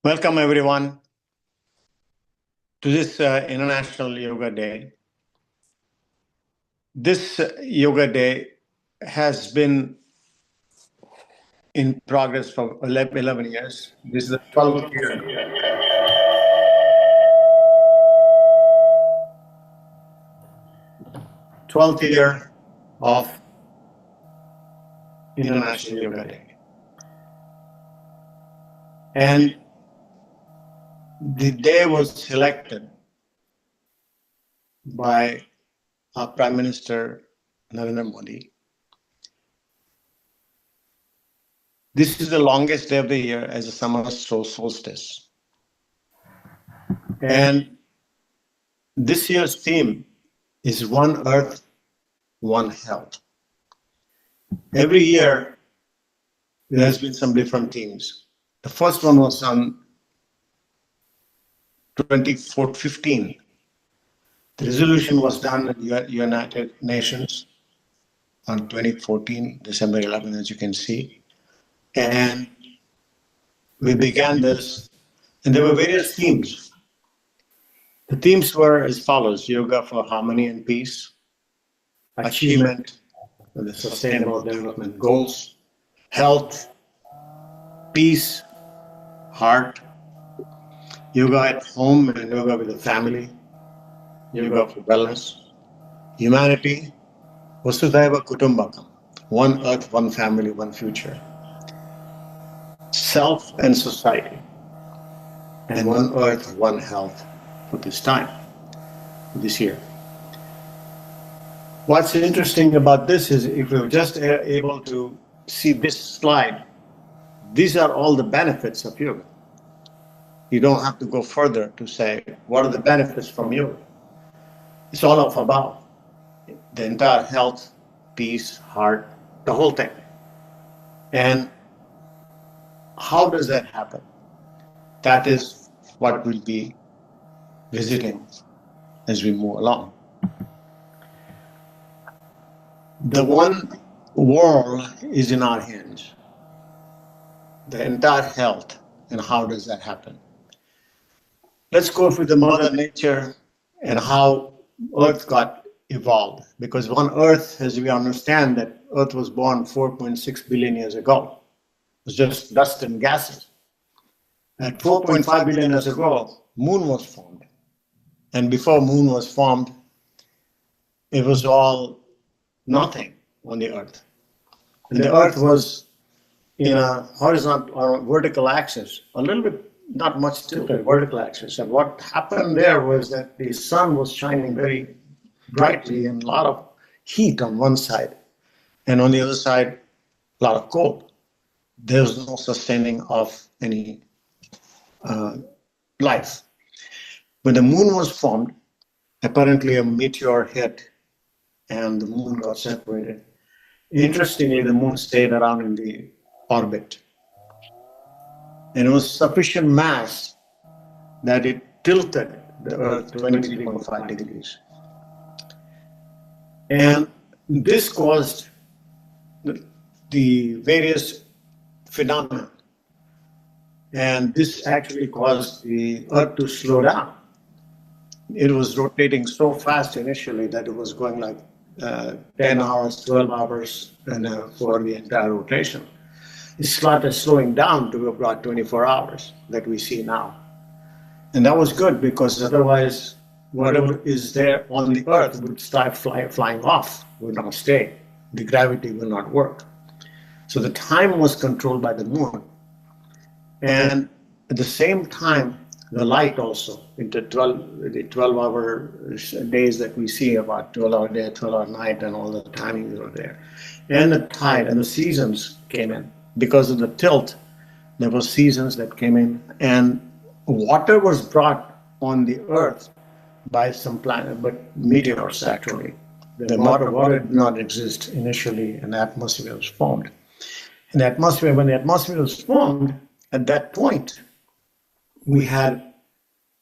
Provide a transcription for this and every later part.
Welcome everyone to this International Yoga Day. This Yoga Day has been in progress for 11 years. This is the 12th year. 12th year of International Yoga Day. And the day was selected by our Prime Minister Narendra Modi. This is the longest day of the year as a summer solstice. And this year's theme is One Earth, One Health. Every year, there has been some different themes. The first one was on 2015. The resolution was done at the United Nations on 2014, December 11, as you can see. And we began this, and there were various themes. The themes were as follows: yoga for harmony and peace, achievement of the sustainable development goals, health, peace, heart, yoga at home and yoga with the family, yoga for wellness, humanity, Vasudhaiva Kutumbakam, one earth, one family, one future, self and society, and one earth, one health for this time, for this year. What's interesting about this is if we're just able to see this slide, these are all the benefits of yoga. You don't have to go further to say, what are the benefits from yoga? It's all of above. The entire health, peace, heart, the whole thing. And how does that happen? That is what we'll be visiting as we move along. The one world is in our hands. The entire health, and how does that happen? Let's go with the Mother Nature and how Earth got evolved. Because on Earth, as we understand that Earth was born 4.6 billion years ago. It was just dust and gases. At 4.5 billion years ago, Moon was formed. And before Moon was formed, it was all nothing on the Earth. And the Earth was in a horizontal or vertical axis, a little bit, not much tilted, vertical axis. And what happened there was that the sun was shining very brightly and a lot of heat on one side. And on the other side, a lot of cold. There was no sustaining of any life. When the moon was formed, apparently a meteor hit and the moon got separated. Interestingly, the moon stayed around in the orbit. And it was sufficient mass that it tilted the Earth 23.5 degrees. And this caused the various phenomena. And this actually caused the Earth to slow down. It was rotating so fast initially that it was going like 10 hours, 12 hours for the entire rotation. It started slowing down to about 24 hours that we see now. And that was good because otherwise whatever is there on the Earth would start flying off, would not stay. The gravity will not work. So the time was controlled by the moon. And at the same time, the light also, into the 12-hour days that we see, about 12-hour day, 12-hour night, and all the timings are there. And the tide and the seasons came in. Because of the tilt, there were seasons that came in, and water was brought on the Earth by some planet, but meteors actually. The water did not exist initially, and the atmosphere was formed. And the atmosphere, when the atmosphere was formed, at that point, we had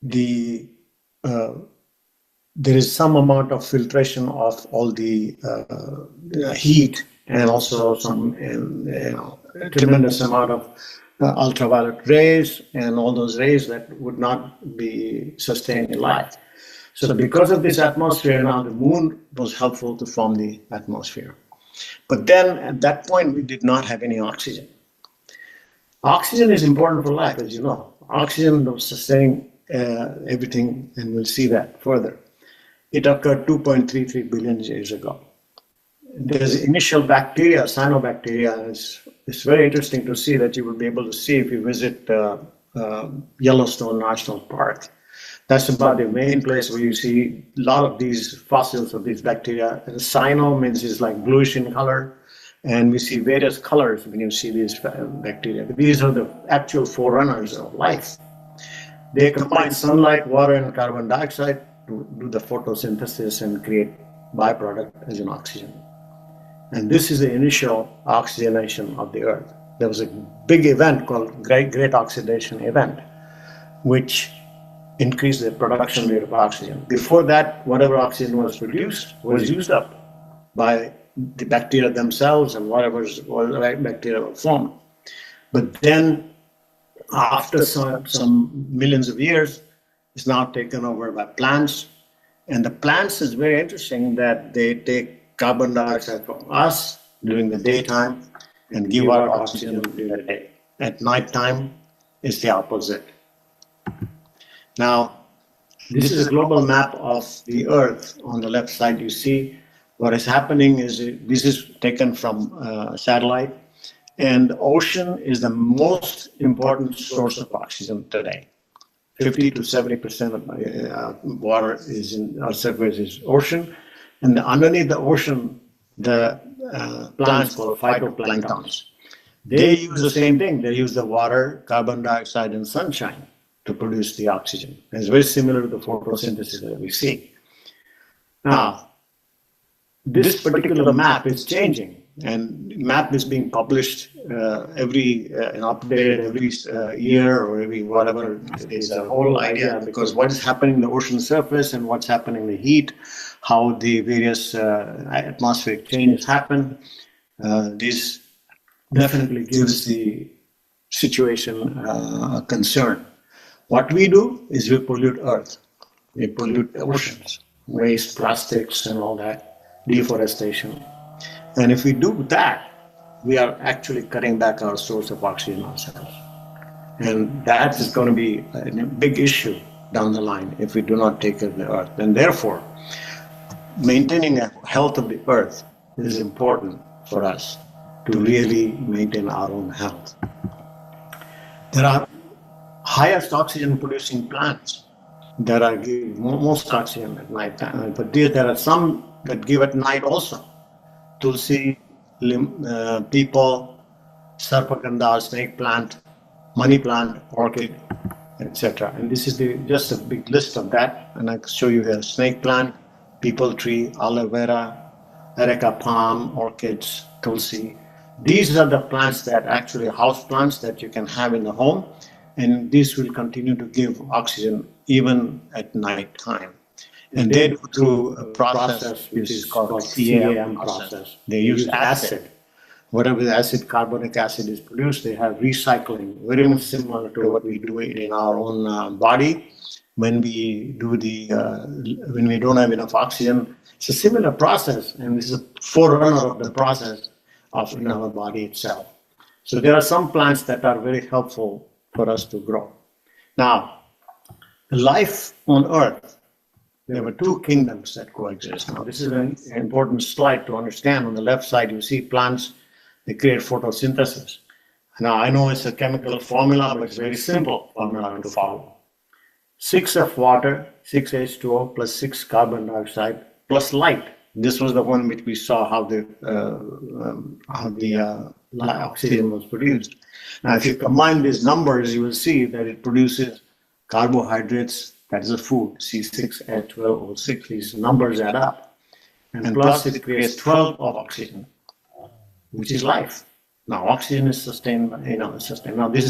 there is some amount of filtration of all the heat, and also some tremendous amount of ultraviolet rays and all those rays that would not be sustained in life. So because of this atmosphere, now the moon was helpful to form the atmosphere. But then at that point, we did not have any oxygen. Oxygen is important for life, as you know. Oxygen was sustaining everything, and we'll see that further. It occurred 2.33 billion years ago. There's initial bacteria, cyanobacteria. It's very interesting to see that you will be able to see if you visit Yellowstone National Park. That's about the main place where you see a lot of these fossils of these bacteria. And cyano means it's like bluish in color, and we see various colors when you see these bacteria. But these are the actual forerunners of life. They combine sunlight, water, and carbon dioxide to do the photosynthesis and create byproduct as an oxygen. And this is the initial oxygenation of the Earth. There was a big event called Great Oxidation Event, which increased the production rate of oxygen. Before that, whatever oxygen was produced was used up by the bacteria themselves and whatever bacteria were formed. But then, after some millions of years, it's now taken over by plants. And the plants is very interesting that they take carbon dioxide from us during the daytime and give out oxygen during the day. At night time, it's the opposite. Now, this is a global map of the Earth. On the left side, you see what is happening is this is taken from a satellite, and the ocean is the most important source of oxygen today. 50 to 70% of water is in our surface is ocean, and underneath the ocean, the plants called phytoplanktons. They use the same thing. They use the water, carbon dioxide, and sunshine to produce the oxygen. And it's very similar to the photosynthesis that we see. Now, this particular map is changing, and map is being published updated every year or every whatever. It's a whole idea because what is happening in the ocean surface and what's happening in the heat, how the various atmospheric changes happen. This definitely gives the situation a concern. What we do is we pollute Earth, we pollute the oceans, waste, plastics, and all that, deforestation. And if we do that, we are actually cutting back our source of oxygen ourselves. And that is going to be a big issue down the line if we do not take care of the Earth. And therefore, maintaining the health of the Earth is important for us to really maintain our own health. There are highest oxygen producing plants that are giving most oxygen at night time, but there are some that give at night also. Tulsi, people, sarpagandha, snake plant, money plant, orchid, etc. And this is just a big list of that. And I can show you here: snake plant, people tree, aloe vera, areca palm, orchids, tulsi. These are the plants that actually house plants that you can have in the home, and these will continue to give oxygen even at night time. And they do through a process which is called CAM process. They use acid. Whatever the acid, carbonic acid is produced, they have recycling, very much similar to what we do in our own body. When we do when we don't have enough oxygen, it's a similar process, and this is a forerunner of the process in our body itself. So there are some plants that are very helpful for us to grow. Now, life on Earth, there were two kingdoms that coexist. Now, this is an important slide to understand. On the left side, you see plants, they create photosynthesis. Now, I know it's a chemical formula, but it's a very simple formula to follow. 6 of water, 6 H2O plus 6 carbon dioxide plus light. This was the one which we saw how the oxygen was produced. Now, if you combine these numbers, you will see that it produces carbohydrates. That is a food, C6H12O6. These numbers add up. And plus it creates 12 of oxygen, which is life. Now, oxygen is sustained. Now, this is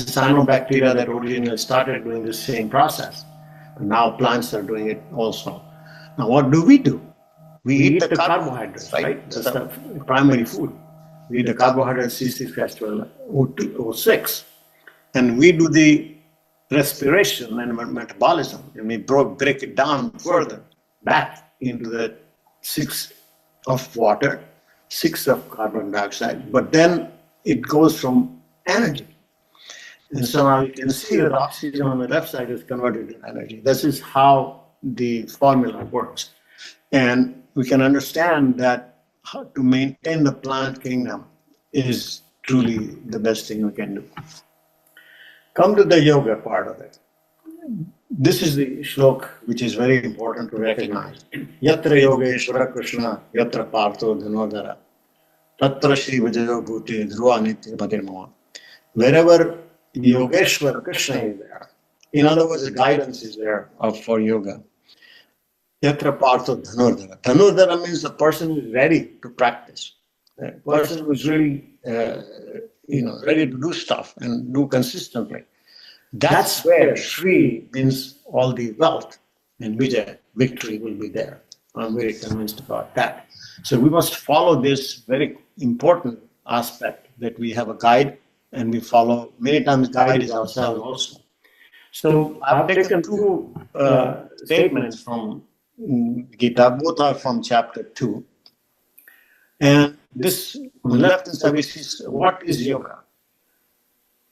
cyanobacteria that originally started doing the same process. But now plants are doing it also. Now, what do? We eat the carbohydrates, right? That's the primary food. We eat the carbohydrates, C6H12O6. And we do the respiration and metabolism, and we break it down further back into the 6 of water, 6 of carbon dioxide, but then it goes from energy. And so now you can see that oxygen on the left side is converted to energy. This is how the formula works. And we can understand that how to maintain the plant kingdom is truly the best thing we can do. Come to the yoga part of it. This is the shlok which is very important to recognize. Yatra yogeshwara Krishna, yatra partho dhanodara, tatra shri vajayo bhuti dhruva nitya patirmava. Wherever Yogeshwara Krishna is there, in other words, the guidance is there for yoga. Yatra partho dhanodara. Dhanodara means the person who is ready to practice. The person who is really ready to do stuff and do consistently. That's where Shri means all the wealth, and Vijay, victory, will be there. I'm very convinced about that. So we must follow this very important aspect that we have a guide and we follow. Many times guide is ourselves also. So I've taken 2 statements from Gita, both are from chapter 2. And this, on the left hand side, we see what is yoga.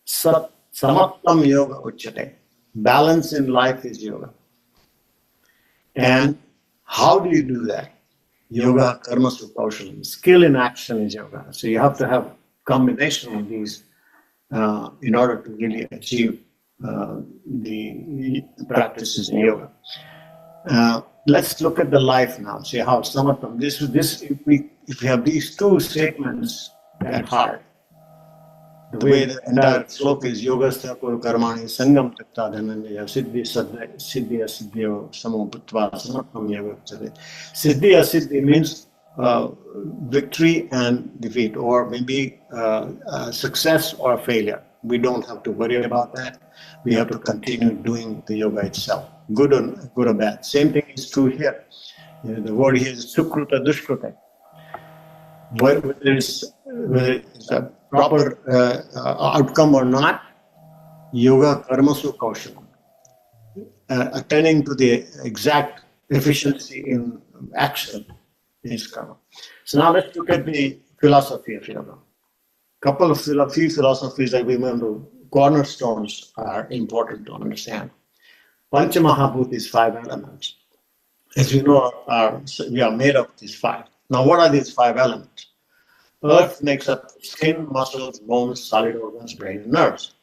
Samattam yoga uchyate. Balance in life is yoga. And how do you do that? Yoga karma kaushalam. Skill in action is yoga. So you have to have combination of these in order to really achieve the practices in yoga. Let's look at the life now. See how samattam. If we have these 2 statements at heart, the way the entire sloka is yogasya kuru karmani sangam tatta dhananjaya siddhi asiddhyo samoputva samattam yoga uchyate. Siddhi asiddhi means victory and defeat, or maybe success or failure. We don't have to worry about that. We have to continue doing the yoga itself, good or bad. Same thing is true here. The word here is sukruta dushkruta. Whether it's a proper outcome or not, yoga karmasu kaushalam. Attending to the exact efficiency in action is karma. So now let's look at the philosophy of yoga. Couple of few philosophies that we remember, cornerstones are important to understand. Panchamahabhuta is 5 elements. As you know, we are made of these 5. Now, what are these 5 elements? Earth makes up skin, muscles, bones, solid organs, brain, and nerves.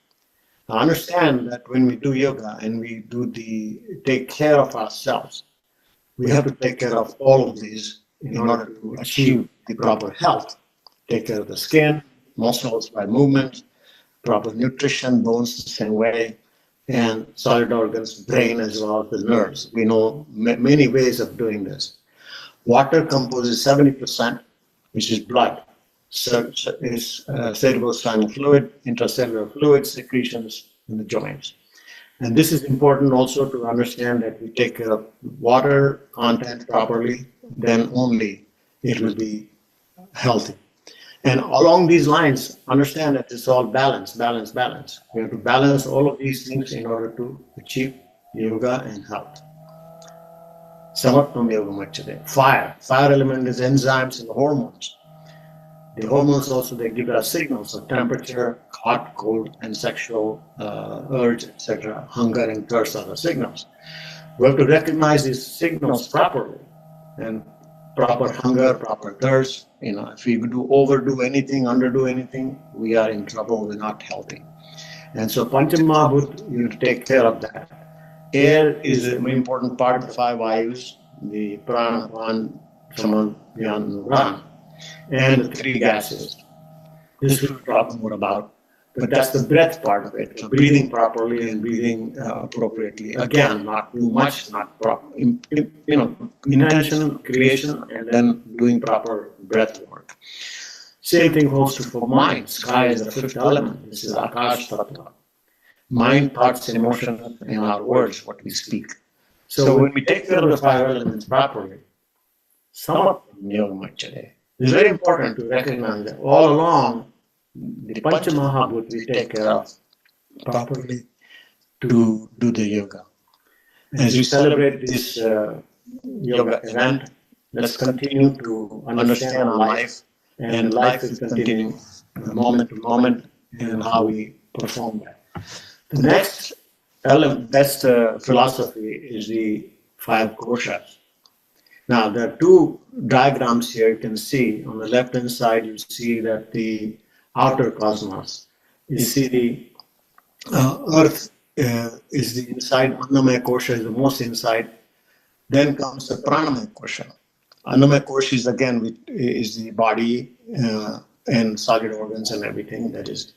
Now, understand that when we do yoga and we take care of ourselves, we have to take care of all of these in order to achieve the proper health. Take care of the skin, muscles by movement, proper nutrition, bones the same way, and solid organs, brain as well as the nerves. We know many ways of doing this. Water composes 70%, which is blood. So is cerebrospinal fluid, intracellular fluid, secretions in the joints. And this is important also to understand that we take care of water content properly, then only it will be healthy. And along these lines, understand that it's all balance. We have to balance all of these things in order to achieve yoga and health. Samattam yoga uchyate. Fire element is enzymes and hormones. The hormones also, they give us signals of temperature, hot, cold, and sexual urge, etc. Hunger and thirst are the signals. We have to recognize these signals properly. And proper hunger, proper thirst. If we overdo anything, underdo anything, we are in trouble. We're not healthy. And so Panchamahabhuta, you take care of that. Air is an important part of the 5 vayus, the prana, pan, saman, dhyan, ran, and the 3 gases. This we'll talk more about. But that's the breath part of it. So breathing properly and breathing appropriately. Again, not too much, not proper. Intention, creation, and then doing proper breath work. Same thing holds true for mind. Sky is the 5th element. This is Akash Tattva. Mind, thoughts, emotions, and our words, what we speak. So when we take care of the 5 elements properly, Samattam yoga uchyate. It's very important to recognize that all along, the Panchamahabhuta we take care of properly to do the yoga. As we celebrate this yoga event, let's continue to understand our life, and life will continue moment to moment and how we perform that. The next best philosophy is the five koshas. Now, there are two diagrams here you can see. On the left hand side, you see that the outer cosmos. You see the earth is the inside, Annamaya Kosha is the most inside. Then comes the Pranamaya Kosha. Annamaya Kosha is again is the body and solid organs and everything that is.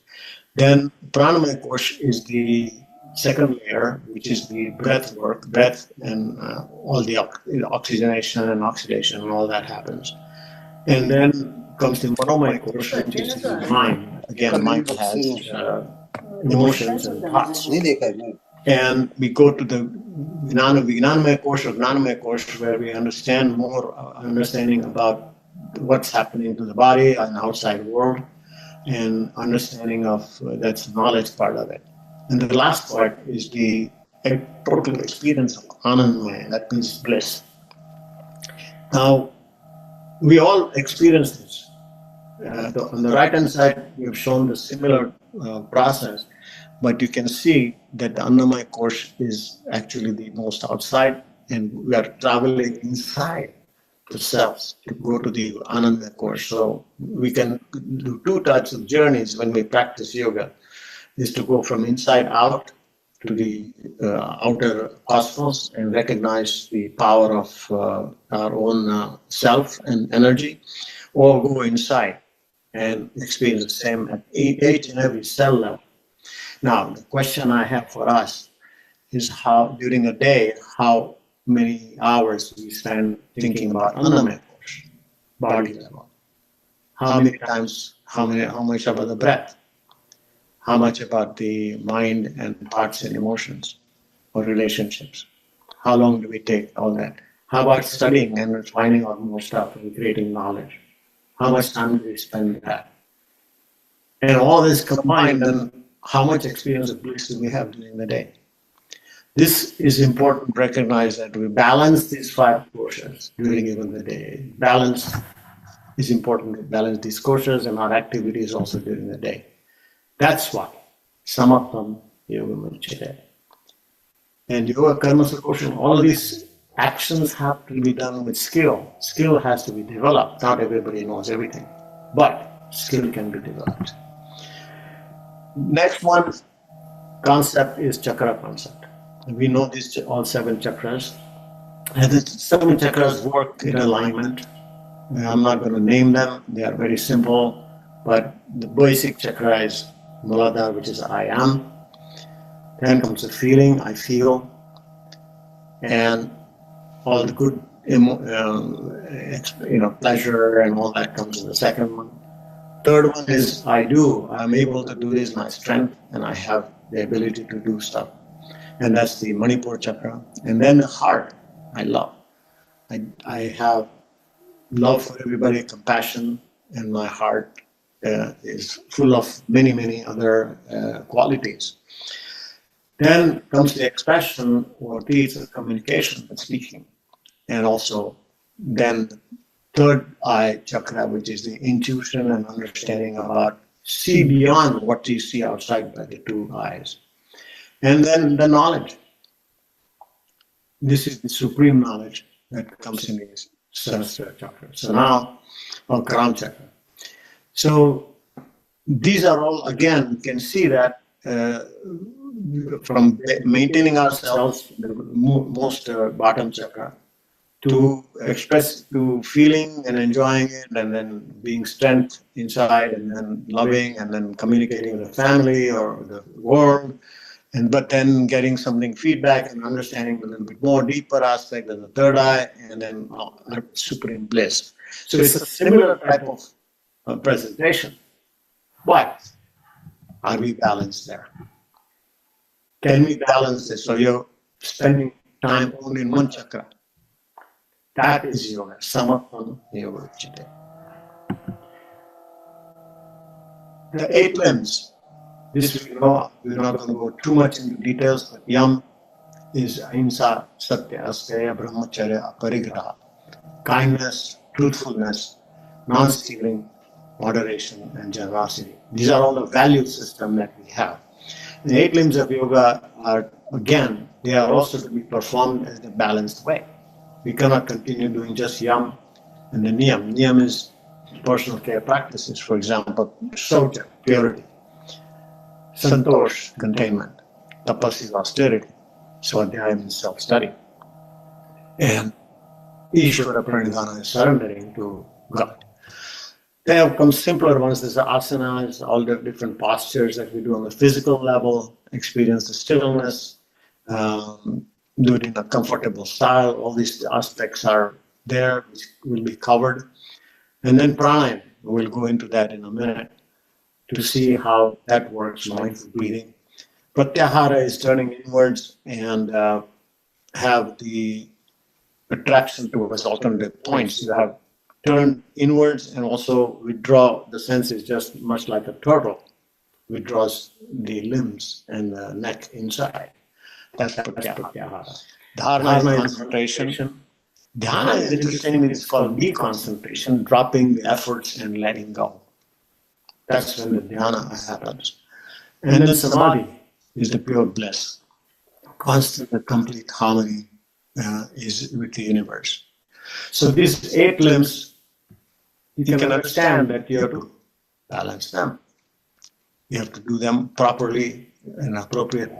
Then Pranamaya Kosha is the second layer, which is the breath work, breath and all the oxygenation and oxidation and all that happens. And then comes the Manomaya Kosha, which is the mind. Again, mind has emotions and thoughts. And we go to the Vijnanamaya Kosha, where we understand more, understanding about what's happening to the body and outside world, and understanding of that's the knowledge part of it. And the last part is the total experience of Anandamaya, that means bliss. Now, we all experience this. On the right hand side, we have shown the similar process, but you can see that the Annamaya Kosh is actually the most outside, and we are traveling inside the cells to go to the Anandamaya Kosh. So we can do two types of journeys when we practice yoga, is to go from inside out to the outer cosmos and recognize the power of our own self and energy, or go inside and experience the same at each and every cell level. Now, the question I have for us is how, during a day, how many hours we spend thinking about Annamaya Kosh, body level. How many times, how much about the breath? How much about the mind and thoughts and emotions or relationships? How long do we take all that? How about studying and finding out more stuff and creating knowledge? How much time do we spend with that? And all this combined, then how much experience of bliss do we have during the day? This is important to recognize, that we balance these five koshas during even the day. Balance is important to balance these koshas and our activities also during the day. That's why Samatvam Yoga Manchite. And Yoga Karma Sakoshan, all these actions have to be done with skill. Skill has to be developed. Not everybody knows everything, but skill can be developed. Next one concept is chakra concept. We know these all 7 chakras. And the 7 chakras work in alignment. I'm not going to name them. They are very simple. But the basic chakra is Muladhara, which is I am. Then comes the feeling, I feel. And all the good pleasure and all that comes in the second one. Third one is I do. I'm able to do this, my strength, and I have the ability to do stuff. And that's the Manipur chakra. And then the heart, I love. I have love for everybody, compassion, and my heart is full of many, many other qualities. Then comes the expression or piece of communication and speaking. And also then third eye chakra, which is the intuition and understanding about see beyond what you see outside by the 2 eyes. And then the knowledge. This is the supreme knowledge that comes in the Sahasrara chakra. So now, or Crown chakra. So these are all, again, you can see that from maintaining ourselves, the most bottom chakra, to express, to feeling and enjoying it, and then being strength inside, and then loving, and then communicating with the family or the world, but then getting something feedback and understanding a little bit more deeper aspect of the third eye, and then supreme bliss. So it's a similar type of presentation, but are we balanced there? Can we balance this? So you're spending time only in one chakra. That is yoga, Samatvam Yoga Chitte. The 8 limbs, This we know, we're not going to go too much into details, but yam is ahimsa, satya, asteya, brahmacharya, aparigraha, kindness, truthfulness, non-stealing, moderation, and generosity. These are all the value system that we have. The 8 limbs of yoga are, again, they are also to be performed as a balanced way. We cannot continue doing just yam and the niyam. Niyam is personal care practices, for example, shaucha, purity, santosh, containment, tapasya, austerity, swadhyaya is self-study, and ishvara pranidhana is surrendering to God. They have come simpler ones. There's the asanas, all the different postures that we do on the physical level, experience the stillness, do it in a comfortable style. All these aspects are there, which will be covered. And then pranayama, we'll go into that in a minute to see how that works, mindful breathing. Pratyahara is turning inwards and have the attraction towards alternative points. You have turn inwards and also withdraw the senses, just much like a turtle withdraws the limbs and the neck inside. That's pratyahara. Dharana is concentration. Dhyana is interestingly, it's called deconcentration, dropping the efforts and letting go. That's when the dhyana happens. And then samadhi is the pure bliss. Constant and complete harmony is with the universe. So these 8 limbs, you can understand that you have to balance them. You have to do them properly, and appropriate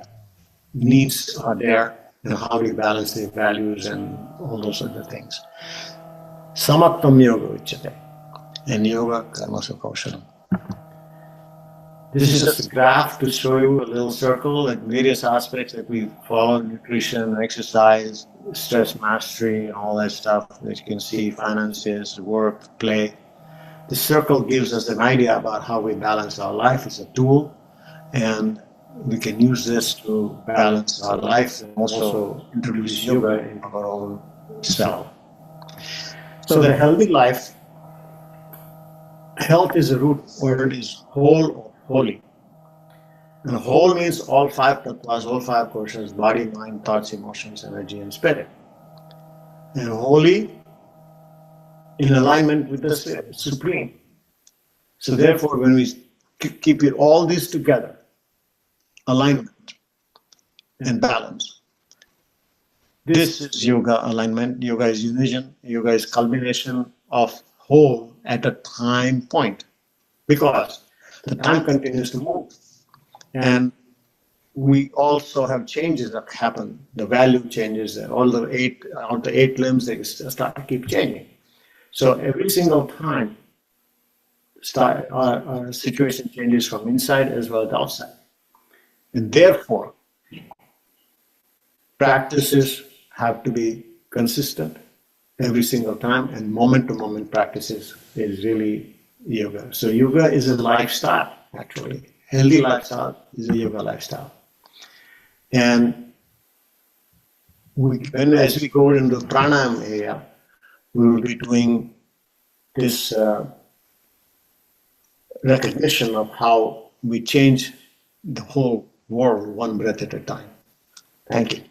needs are there, and how do you balance the values and all those other things. Samatvam yoga uchyate, and yoga karmasu kaushalam. This is just a graph to show you a little circle and various aspects that we follow: nutrition, exercise, stress mastery, and all that stuff that you can see, finances, work, play. The circle gives us an idea about how we balance our life. It's a tool, and we can use this to balance our life and also introduce yoga into our own self. So the healthy life, health is a root word, is whole or holy. And whole means all 5 tattvas, all 5 koshas: body, mind, thoughts, emotions, energy, and spirit. And holy in alignment with the Supreme. So therefore, when we keep it all these together, alignment and balance, this is yoga alignment. Yoga is union. Yoga is culmination of whole at a time point, because the time continues to move. And we also have changes that happen. The value changes. All the 8 limbs, they start to keep changing. So every single time, our situation changes from inside as well as outside. And therefore, practices have to be consistent every single time, and moment-to-moment practices is really yoga. So yoga is a lifestyle, actually. Healthy lifestyle is a yoga lifestyle. And as we go into the pranayama area, we will be doing this recognition of how we change the whole world one breath at a time. Thank you.